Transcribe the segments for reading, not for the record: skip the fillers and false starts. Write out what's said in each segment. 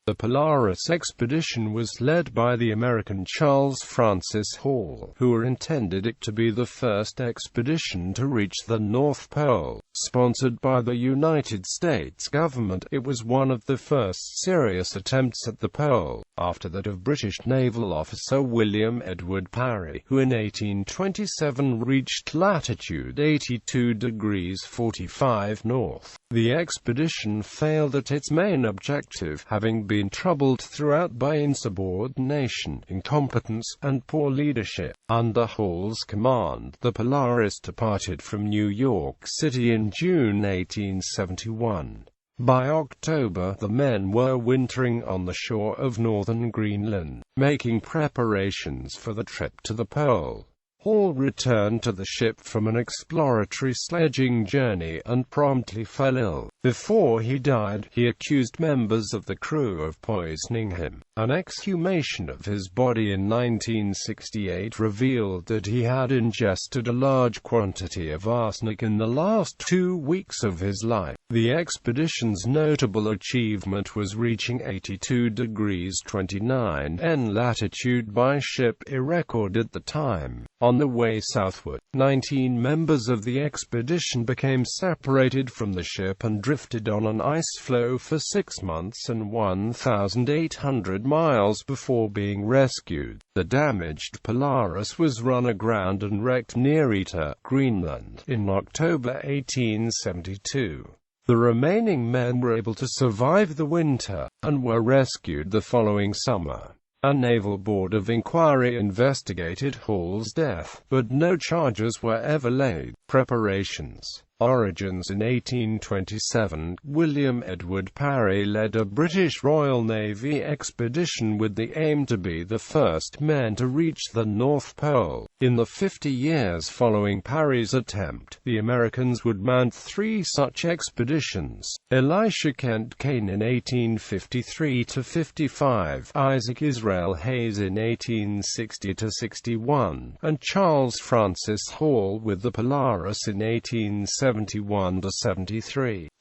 The Polaris Expedition was led by the American Charles Francis Hall, who intended it to be the first expedition to reach the North Pole. Sponsored by the United States government, it was one of the first serious attempts at the pole, after that of British naval officer William Edward Parry, who in 1827 reached latitude 82 degrees 45 north. The expedition failed at its main objective, having been troubled throughout by insubordination, incompetence, and poor leadership. Under Hall's command, the Polaris departed from New York City in June 1871. By October, the men were wintering on the shore of northern Greenland, making preparations for the trip to the pole. Hall returned to the ship from an exploratory sledging journey and promptly fell ill. Before he died, he accused members of the crew of poisoning him. An exhumation of his body in 1968 revealed that he had ingested a large quantity of arsenic in the last 2 weeks of his life. The expedition's notable achievement was reaching 82 degrees 29 N latitude by ship, a record at the time. On the way southward, 19 members of the expedition became separated from the ship and drifted on an ice floe for 6 months and 1,800 miles before being rescued. The damaged Polaris was run aground and wrecked near Ita, Greenland, in October 1872. The remaining men were able to survive the winter, and were rescued the following summer. A naval board of inquiry investigated Hall's death, but no charges were ever laid. Preparations. Origins. In 1827, William Edward Parry led a British Royal Navy expedition with the aim to be the first men to reach the North Pole. In the 50 years following Parry's attempt, the Americans would mount 3 such expeditions: Elisha Kent Kane in 1853–55, Isaac Israel Hayes in 1860–61, and Charles Francis Hall with the Polaris in 1871–73.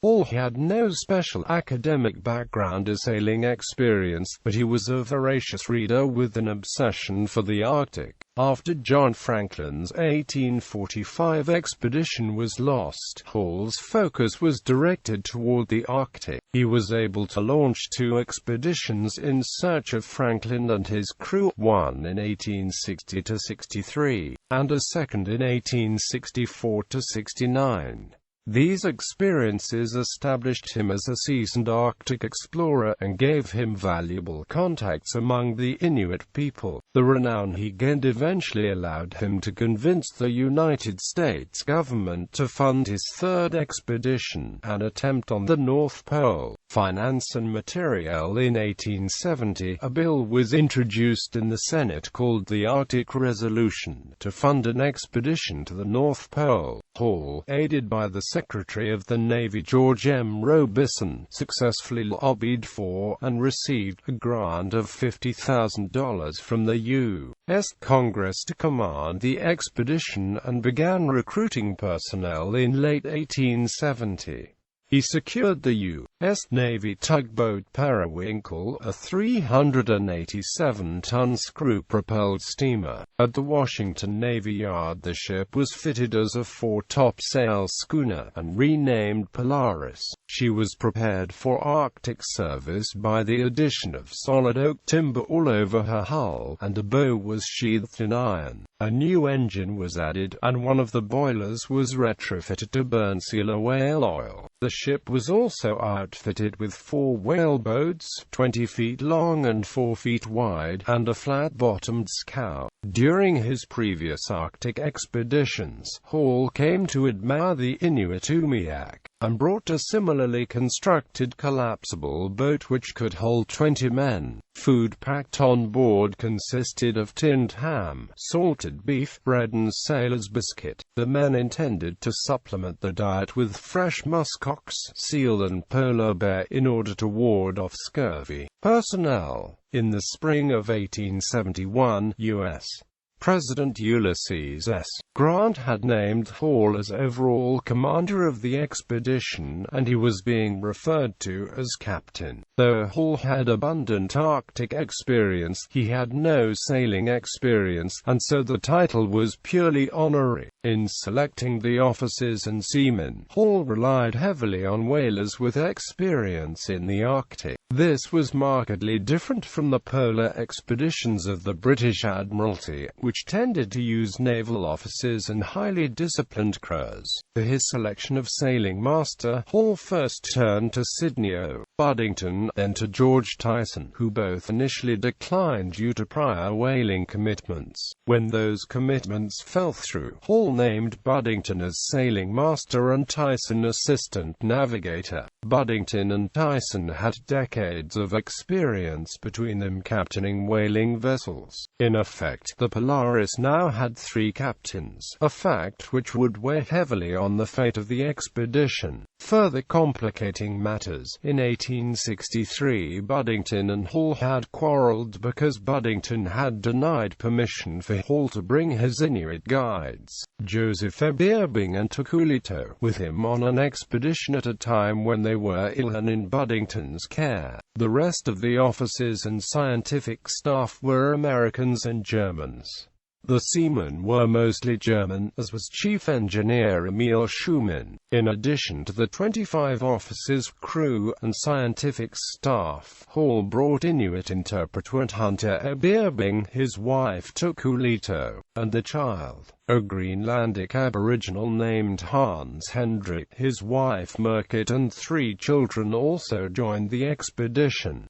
Hall had no special academic background or sailing experience, but he was a voracious reader with an obsession for the Arctic. After John Franklin's 1845 expedition was lost, Hall's focus was directed toward the Arctic. He was able to launch 2 expeditions in search of Franklin and his crew, one in 1860–63, and a second in 1864–69. These experiences established him as a seasoned Arctic explorer and gave him valuable contacts among the Inuit people. The renown he gained eventually allowed him to convince the United States government to fund his 3rd expedition, an attempt on the North Pole. Finance and material. In 1870, a bill was introduced in the Senate called the Arctic Resolution to fund an expedition to the North Pole. Hall, aided by the Secretary of the Navy George M. Robison, successfully lobbied for, and received, a grant of $50,000 from the U.S. Congress to command the expedition, and began recruiting personnel in late 1870. He secured the U.S. Navy tugboat Periwinkle, a 387-ton screw-propelled steamer. At the Washington Navy Yard, the ship was fitted as a 4-topsail schooner, and renamed Polaris. She was prepared for Arctic service by the addition of solid oak timber all over her hull, and a bow was sheathed in iron. A new engine was added, and one of the boilers was retrofitted to burn sealer whale oil. The ship was also outfitted with 4 whaleboats, 20 feet long and 4 feet wide, and a flat-bottomed scow. During his previous Arctic expeditions, Hall came to admire the Inuit umiak, and brought a similarly constructed collapsible boat which could hold 20 men. Food packed on board consisted of tinned ham, salted beef, bread and sailor's biscuit. The men intended to supplement the diet with fresh muskox, seal and polar bear in order to ward off scurvy. Personnel. In the spring of 1871, U.S. President Ulysses S. Grant had named Hall as overall commander of the expedition, and he was being referred to as captain. Though Hall had abundant Arctic experience, he had no sailing experience, and so the title was purely honorary. In selecting the officers and seamen, Hall relied heavily on whalers with experience in the Arctic. This was markedly different from the polar expeditions of the British Admiralty, which tended to use naval officers and highly disciplined crews. For his selection of sailing master, Hall first turned to Sidney O. Boddington, then to George Tyson, who both initially declined due to prior whaling commitments. When those commitments fell through, Hall named Boddington as sailing master and Tyson assistant navigator. Boddington and Tyson had decades of experience between them captaining whaling vessels. In effect, the Polaris now had 3 captains, a fact which would weigh heavily on the fate of the expedition. Further complicating matters, in 1863 Boddington and Hall had quarreled because Boddington had denied permission for Hall to bring his Inuit guides, Joseph Ebierbing and Tukulito, with him on an expedition at a time when they were ill and in Boddington's care. The rest of the officers and scientific staff were Americans and Germans. The seamen were mostly German, as was Chief Engineer Emil Schumann. In addition to the 25 officers, crew, and scientific staff, Hall brought Inuit interpreter and hunter Ebierbing, his wife Tukulito, and the child, a Greenlandic Aboriginal named Hans Hendrik, his wife Merkit, and 3 children also joined the expedition.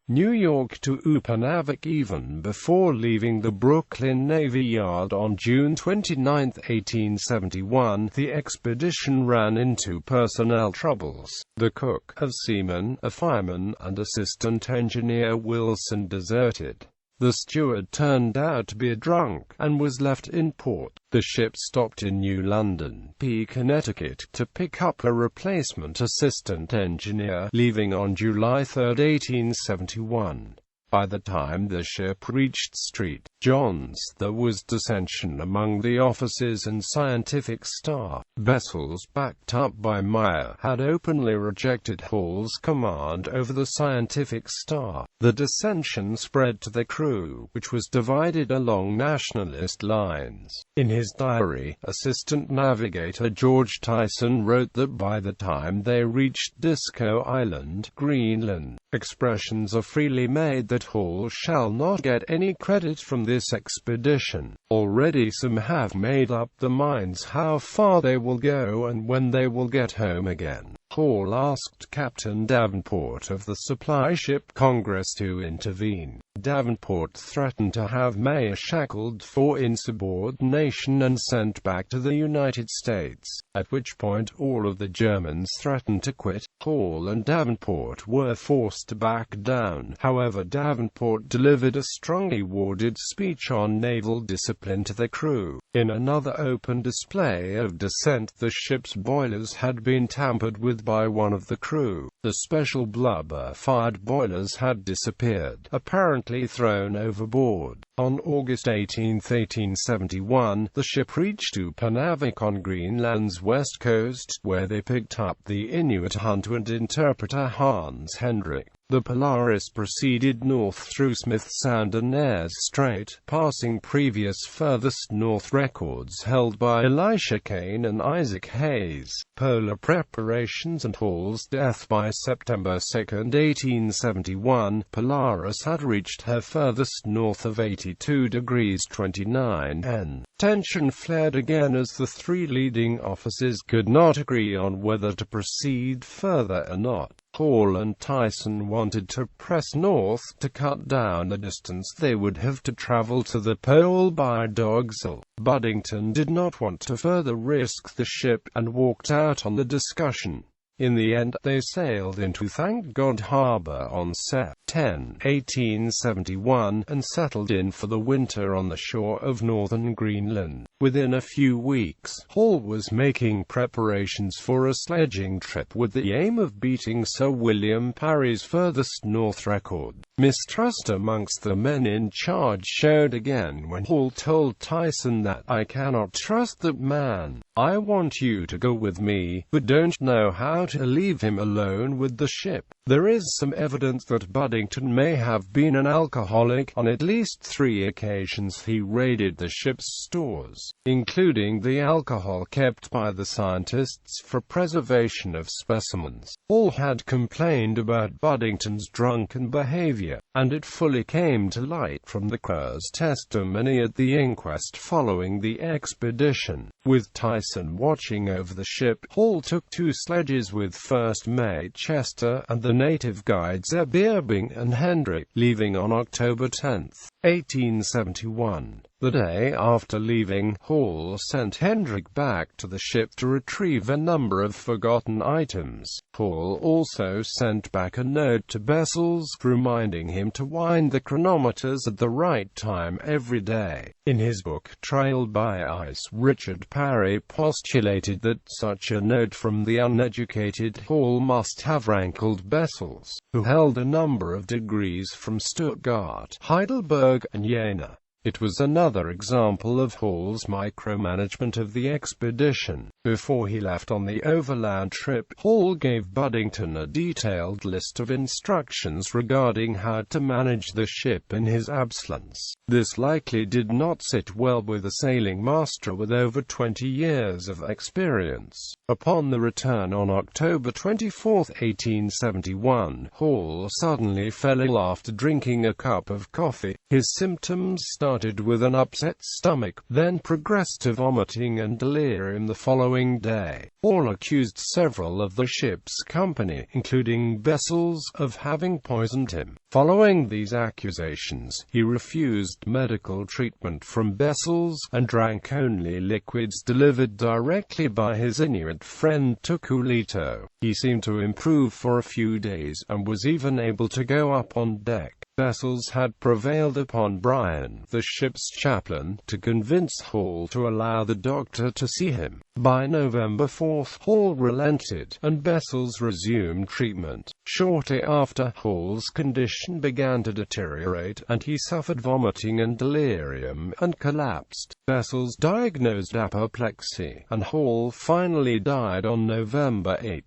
New York to Upernavik. Even before leaving the Brooklyn Navy Yard on June 29, 1871, the expedition ran into personnel troubles. The cook, a seaman, a fireman, and assistant engineer Wilson deserted. The steward turned out to be a drunk, and was left in port. The ship stopped in New London, Connecticut, to pick up a replacement assistant engineer, leaving on July 3, 1871. By the time the ship reached St. John's, there was dissension among the officers and scientific staff. Vessels, backed up by Meyer, had openly rejected Hall's command over the scientific staff. The dissension spread to the crew, which was divided along nationalist lines. In his diary, assistant navigator George Tyson wrote that by the time they reached Disco Island, Greenland, expressions are freely made that Hall shall not get any credit from this expedition. Already some have made up their minds how far they will go and when they will get home again. Hall asked Captain Davenport of the supply ship Congress to intervene. Davenport threatened to have Meyer shackled for insubordination and sent back to the United States, at which point all of the Germans threatened to quit. Hall and Davenport were forced to back down. However, Davenport delivered a strongly worded speech on naval discipline to the crew. In another open display of dissent, the ship's boilers had been tampered with by one of the crew. The special blubber-fired boilers had disappeared, apparently thrown overboard. On August 18, 1871, the ship reached Upernavik on Greenland's west coast, where they picked up the Inuit hunter and interpreter Hans Hendrik. The Polaris proceeded north through Smith Sound and Ayers Strait, passing previous furthest north records held by Elisha Kane and Isaac Hayes. Polar preparations and Hall's death. By September 2, 1871, Polaris had reached her furthest north of 82 degrees 29 N. Tension flared again as the 3 leading officers could not agree on whether to proceed further or not. Hall and Tyson wanted to press north to cut down the distance they would have to travel to the pole by Dogsall. Boddington did not want to further risk the ship, and walked out on the discussion. In the end, they sailed into Thank God Harbor on Sept. 10, 1871, and settled in for the winter on the shore of northern Greenland. Within a few weeks, Hall was making preparations for a sledging trip with the aim of beating Sir William Parry's furthest north record. Mistrust amongst the men in charge showed again when Hall told Tyson that, "I cannot trust that man. I want you to go with me, but don't know how to leave him alone with the ship." There is some evidence that Boddington may have been an alcoholic. On at least 3 occasions he raided the ship's stores, including the alcohol kept by the scientists for preservation of specimens. Hall had complained about Boddington's drunken behavior, and it fully came to light from the crew's testimony at the inquest following the expedition. With Tyson watching over the ship, Hall took 2 sledges with first mate Chester and the native guides Beerbing and Hendrick, leaving on October 10, 1871. The day after leaving, Hall sent Hendrick back to the ship to retrieve a number of forgotten items. Hall also sent back a note to Bessels, reminding him to wind the chronometers at the right time every day. In his book, Trail by Ice, Richard Parry postulated that such a note from the uneducated Hall must have rankled Bessels, who held a number of degrees from Stuttgart, Heidelberg, and Jena. It was another example of Hall's micromanagement of the expedition. Before he left on the overland trip, Hall gave Boddington a detailed list of instructions regarding how to manage the ship in his absence. This likely did not sit well with a sailing master with over 20 years of experience. Upon the return on October 24, 1871, Hall suddenly fell ill after drinking a cup of coffee. His symptoms started with an upset stomach, then progressed to vomiting and delirium the following day. Hall accused several of the ship's company, including Bessels, of having poisoned him. Following these accusations, he refused medical treatment from Bessels, and drank only liquids delivered directly by his Inuit friend Tukulito. He seemed to improve for a few days, and was even able to go up on deck. Bessels had prevailed upon Bryan, the ship's chaplain, to convince Hall to allow the doctor to see him. By November 4, Hall relented, and Bessels resumed treatment. Shortly after, Hall's condition began to deteriorate, and he suffered vomiting and delirium, and collapsed. Bessels diagnosed apoplexy, and Hall finally died on November 8.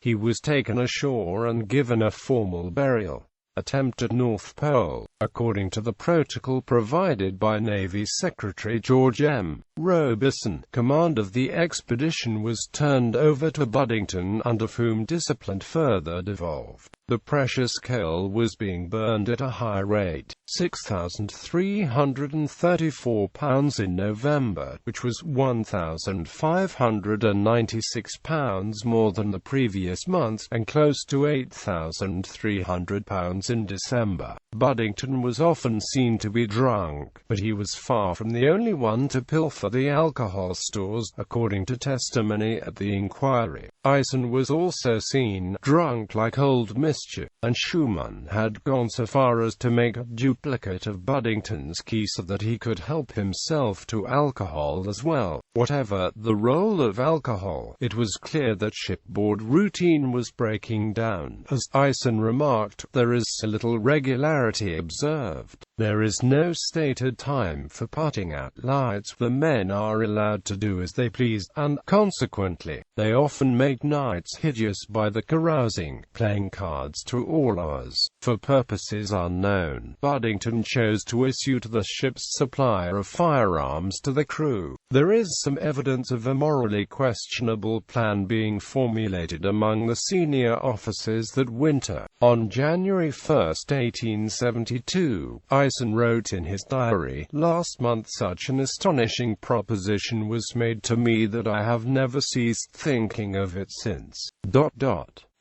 He was taken ashore and given a formal burial. Attempt at North Pole. According to the protocol provided by Navy Secretary George M. Robeson, command of the expedition was turned over to Boddington, under whom discipline further devolved. The precious coal was being burned at a high rate, 6,334 pounds in November, which was 1,596 pounds more than the previous month, and close to 8,300 pounds in December. Boddington was often seen to be drunk, but he was far from the only one to pilfer the alcohol stores, according to testimony at the inquiry. Eisen was also seen drunk like old mischief, and Schumann had gone so far as to make a duplicate of Boddington's key so that he could help himself to alcohol as well. Whatever the role of alcohol, it was clear that shipboard routine was breaking down. As Eisen remarked, there is so little regularity observed. There is no stated time for putting out lights. The men are allowed to do as they please, and, consequently, they often make nights hideous by the carousing, playing cards to all hours. For purposes unknown, Boddington chose to issue to the ship's supplier of firearms to the crew. There is some evidence of a morally questionable plan being formulated among the senior officers that winter. On January 1, 1872, Eisen wrote in his diary, "Last month such an astonishing proposition was made to me that I have never ceased thinking of it since.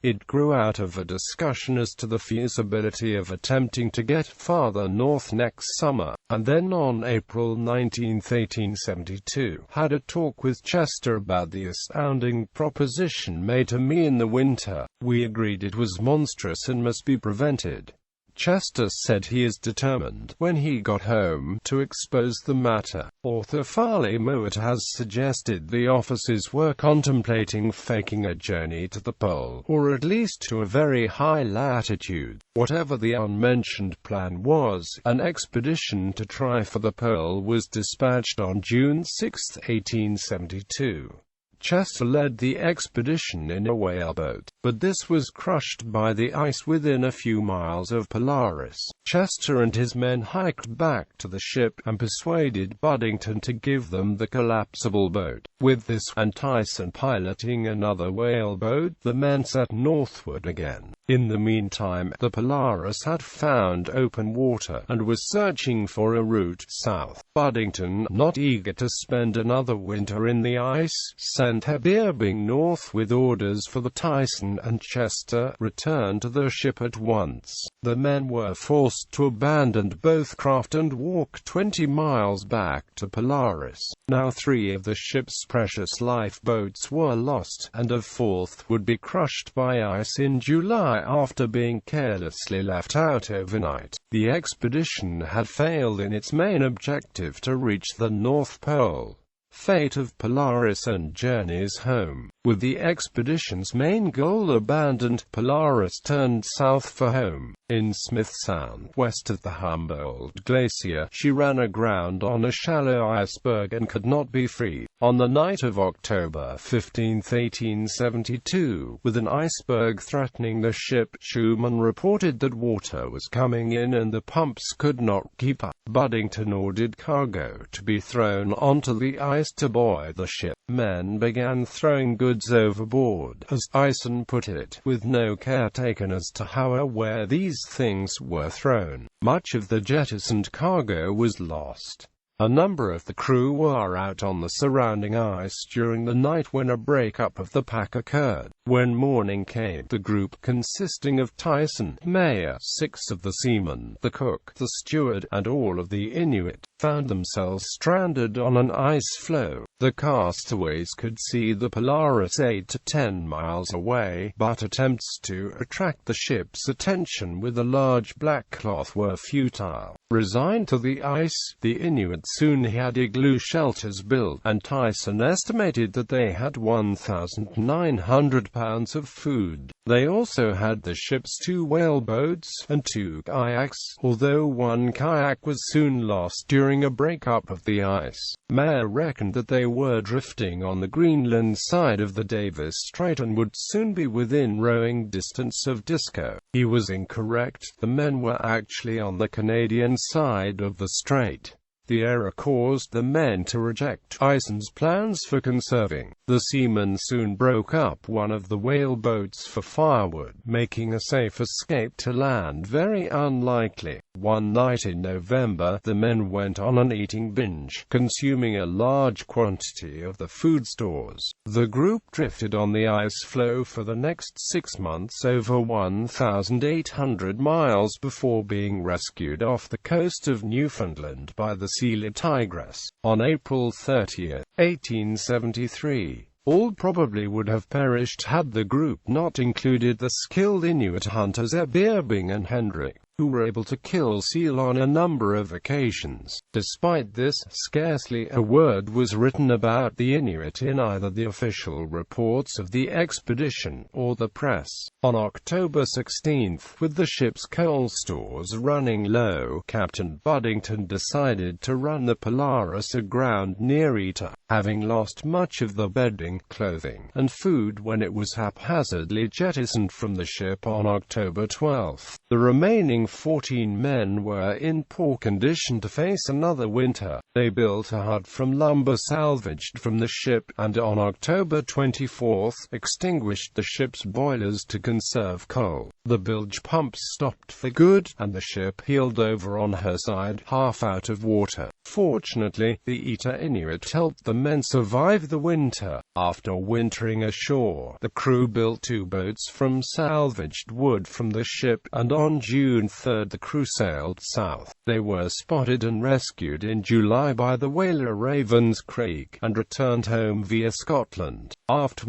It grew out of a discussion as to the feasibility of attempting to get farther north next summer, and then on April 19, 1872, had a talk with Chester about the astounding proposition made to me in the winter. We agreed it was monstrous and must be prevented. Chester said he is determined, when he got home, to expose the matter. Author Farley Mowat has suggested the officers were contemplating faking a journey to the pole, or at least to a very high latitude. Whatever the unmentioned plan was, an expedition to try for the pole was dispatched on June 6, 1872. Chester led the expedition in a whaleboat, but this was crushed by the ice within a few miles of Polaris. Chester and his men hiked back to the ship, and persuaded Boddington to give them the collapsible boat. With this, and Tyson piloting another whaleboat, the men set northward again. In the meantime, the Polaris had found open water, and was searching for a route south. Boddington, not eager to spend another winter in the ice, sent Heberbing north with orders for the Tyson, and Chester returned to the ship at once. The men were forced to abandon both craft and walk 20 miles back to Polaris. Now 3 of the ship's precious lifeboats were lost, and a 4th would be crushed by ice in July after being carelessly left out overnight. The expedition had failed in its main objective to reach the North Pole. Fate of Polaris and journeys home. With the expedition's main goal abandoned, Polaris turned south for home. In Smith Sound, west of the Humboldt Glacier, she ran aground on a shallow iceberg and could not be freed. On the night of October 15, 1872, with an iceberg threatening the ship, Schumann reported that water was coming in and the pumps could not keep up. Boddington ordered cargo to be thrown onto the ice to buoy the ship. Men began throwing goods overboard, as Tyson put it, with no care taken as to how or where these things were thrown. Much of the jettisoned cargo was lost. A number of the crew were out on the surrounding ice during the night when a break-up of the pack occurred. When morning came, the group, consisting of Tyson, Mayer, 6 of the seamen, the cook, the steward, and all of the Inuit, found themselves stranded on an ice floe. The castaways could see the Polaris 8 to 10 miles away, but attempts to attract the ship's attention with a large black cloth were futile. Resigned to the ice, the Inuit soon had igloo shelters built, and Tyson estimated that they had 1,900 pounds of food. They also had the ship's 2 whaleboats, and 2 kayaks, although one kayak was soon lost during a break-up of the ice. Mayer reckoned that they were drifting on the Greenland side of the Davis Strait and would soon be within rowing distance of Disco. He was incorrect. The men were actually on the Canadian side of the strait. The error caused the men to reject Tyson's plans for conserving. The seamen soon broke up one of the whaleboats for firewood, making a safe escape to land very unlikely. One night in November, the men went on an eating binge, consuming a large quantity of the food stores. The group drifted on the ice floe for the next 6 months, over 1,800 miles, before being rescued off the coast of Newfoundland by the Sealer Tigress. On April 30, 1873, all probably would have perished had the group not included the skilled Inuit hunters Heberbing and Hendrick, who were able to kill seal on a number of occasions. Despite this, scarcely a word was written about the Inuit in either the official reports of the expedition or the press. On October 16, with the ship's coal stores running low, Captain Boddington decided to run the Polaris aground near Etah, having lost much of the bedding, clothing, and food when it was haphazardly jettisoned from the ship on October 12. The remaining 14 men were in poor condition to face another winter. They built a hut from lumber salvaged from the ship, and on October 24, extinguished the ship's boilers to conserve coal. The bilge pumps stopped for good, and the ship heeled over on her side, half out of water. Fortunately, the Etah Inuit helped the men survive the winter. After wintering ashore, the crew built 2 boats from salvaged wood from the ship, and on June 3 the crew sailed south. They were spotted and rescued in July by the whaler Ravens Creek, and returned home via Scotland. After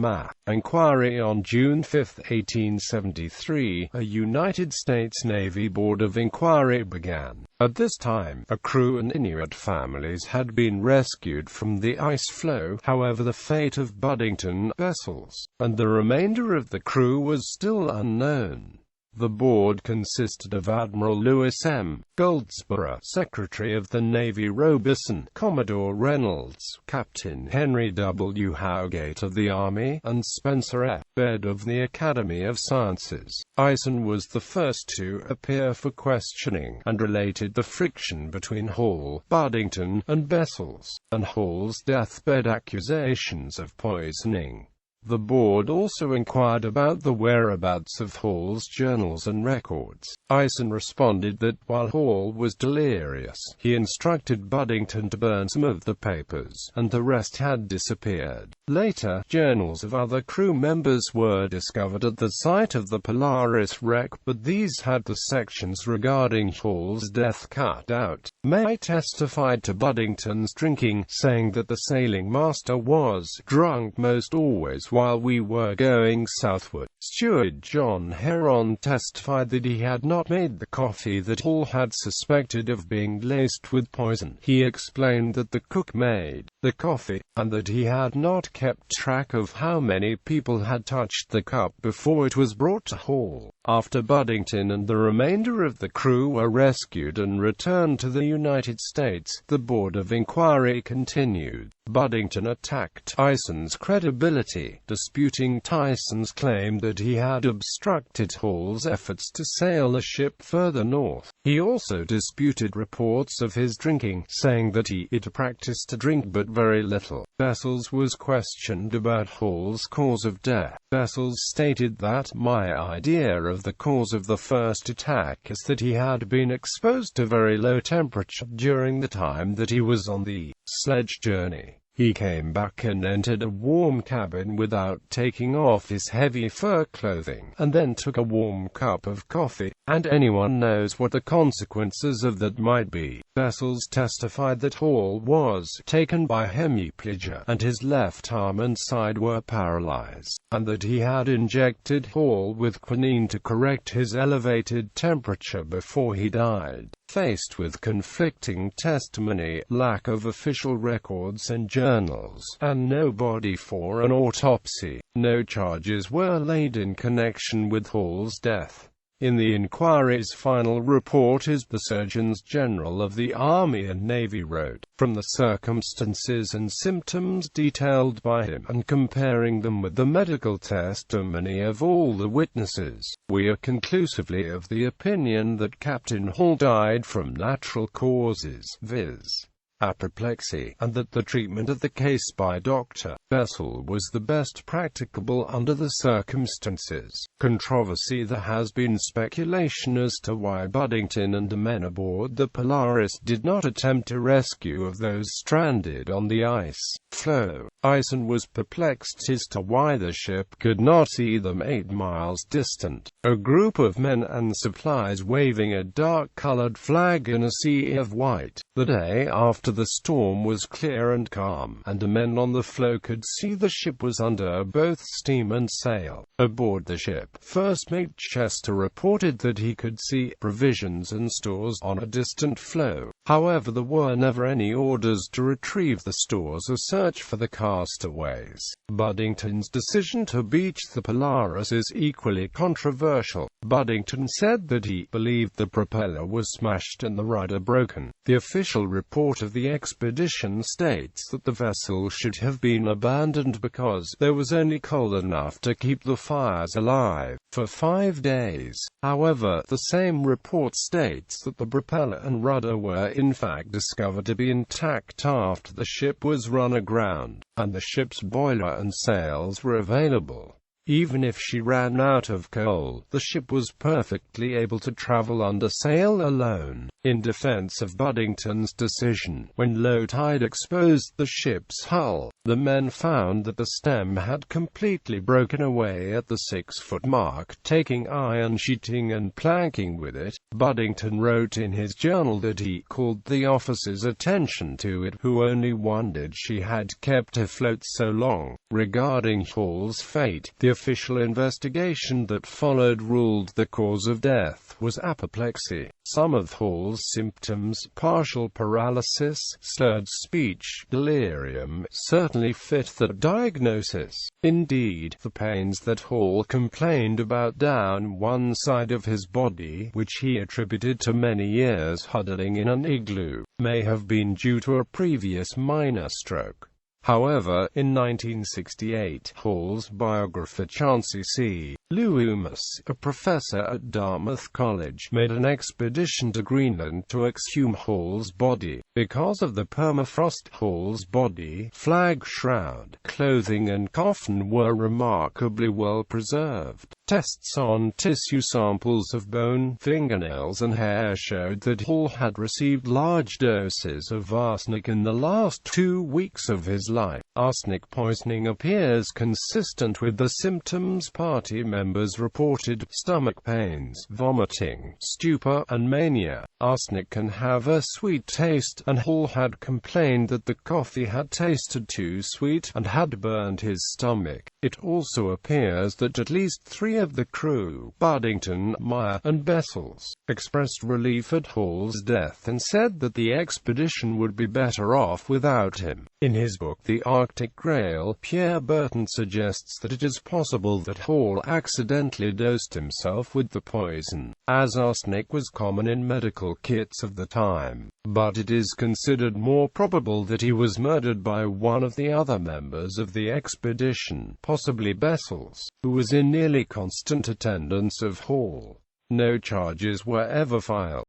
inquiry on June 5, 1873, a United States Navy Board of Inquiry began. At this time, a crew and Inuit families had been rescued from the ice floe. However, the fate of Boddington vessels and the remainder of the crew was still unknown. The board consisted of Admiral Lewis M. Goldsborough, Secretary of the Navy Robeson, Commodore Reynolds, Captain Henry W. Howgate of the Army, and Spencer F. Baird of the Academy of Sciences. Eisen was the first to appear for questioning, and related the friction between Hall, Boddington, and Bessels, and Hall's deathbed accusations of poisoning. The board also inquired about the whereabouts of Hall's journals and records. Eisen responded that while Hall was delirious, he instructed Boddington to burn some of the papers, and the rest had disappeared. Later, journals of other crew members were discovered at the site of the Polaris wreck, but these had the sections regarding Hall's death cut out. May testified to Boddington's drinking, saying that the sailing master was drunk most always while we were going southward. Steward John Heron testified that he had not made the coffee that Hall had suspected of being laced with poison. He explained that the cook made the coffee, and that he had not kept track of how many people had touched the cup before it was brought to Hall. After Boddington and the remainder of the crew were rescued and returned to the United States, the Board of Inquiry continued. Boddington attacked Eisen's credibility, disputing Tyson's claim that he had obstructed Hall's efforts to sail the ship further north. He also disputed reports of his drinking, saying that he practiced to drink but very little. Bessels was questioned about Hall's cause of death. Bessels stated that, "My idea of the cause of the first attack is that he had been exposed to very low temperature during the time that he was on the sledge journey. He came back and entered a warm cabin without taking off his heavy fur clothing, and then took a warm cup of coffee, and anyone knows what the consequences of that might be." Bessels testified that Hall was taken by hemiplegia, and his left arm and side were paralyzed, and that he had injected Hall with quinine to correct his elevated temperature before he died. Faced with conflicting testimony, lack of official records and journals, and no body for an autopsy, no charges were laid in connection with Hall's death. In the inquiry's final report is the Surgeons General of the Army and Navy wrote, "From the circumstances and symptoms detailed by him, and comparing them with the medical testimony of all the witnesses, we are conclusively of the opinion that Captain Hall died from natural causes, viz. apoplexy, and that the treatment of the case by Dr. Bessel was the best practicable under the circumstances." Controversy. There has been speculation as to why Boddington and the men aboard the Polaris did not attempt a rescue of those stranded on the ice floe. Eisen was perplexed as to why the ship could not see them 8 miles distant. A group of men and supplies waving a dark-colored flag in a sea of white. The day after the storm was clear and calm, and the men on the floe could see the ship was under both steam and sail. Aboard the ship, First Mate Chester reported that he could see provisions and stores on a distant floe. However, there were never any orders to retrieve the stores or search for the castaways. Boddington's decision to beach the Polaris is equally controversial. Boddington said that he believed the propeller was smashed and the rudder broken. The official report of the expedition states that the vessel should have been abandoned because there was only coal enough to keep the fires alive for 5 days. However, the same report states that the propeller and rudder were in fact discovered to be intact after the ship was run aground, and the ship's boiler and sails were available. Even if she ran out of coal, the ship was perfectly able to travel under sail alone. In defense of Boddington's decision, when low tide exposed the ship's hull, the men found that the stem had completely broken away at the 6-foot mark, taking iron sheeting and planking with it. Boddington wrote in his journal that he called the officers' attention to it, who only wondered she had kept afloat so long. Regarding Hall's fate, the official investigation that followed ruled the cause of death was apoplexy. Some of Hall's symptoms, partial paralysis, slurred speech, delirium, certainly fit that diagnosis. Indeed, the pains that Hall complained about down one side of his body, which he attributed to many years huddling in an igloo, may have been due to a previous minor stroke. However, in 1968, Hall's biographer Chauncey C. Loomis, a professor at Dartmouth College, made an expedition to Greenland to exhume Hall's body. Because of the permafrost, Hall's body, flag shroud, clothing and coffin were remarkably well preserved. Tests on tissue samples of bone, fingernails and hair showed that Hall had received large doses of arsenic in the last 2 weeks of his life. Arsenic poisoning appears consistent with the symptoms party members reported: stomach pains, vomiting, stupor, and mania. Arsenic can have a sweet taste, and Hall had complained that the coffee had tasted too sweet and had burned his stomach. It also appears that at least 3 of the crew, Boddington, Meyer, and Bessels, expressed relief at Hall's death and said that the expedition would be better off without him. In his book The Arctic Grail, Pierre Berton suggests that it is possible that Hall accidentally dosed himself with the poison, as arsenic was common in medical kits of the time, but it is considered more probable that he was murdered by one of the other members of the expedition, possibly Bessels, who was in nearly constant attendance of Hall. No charges were ever filed.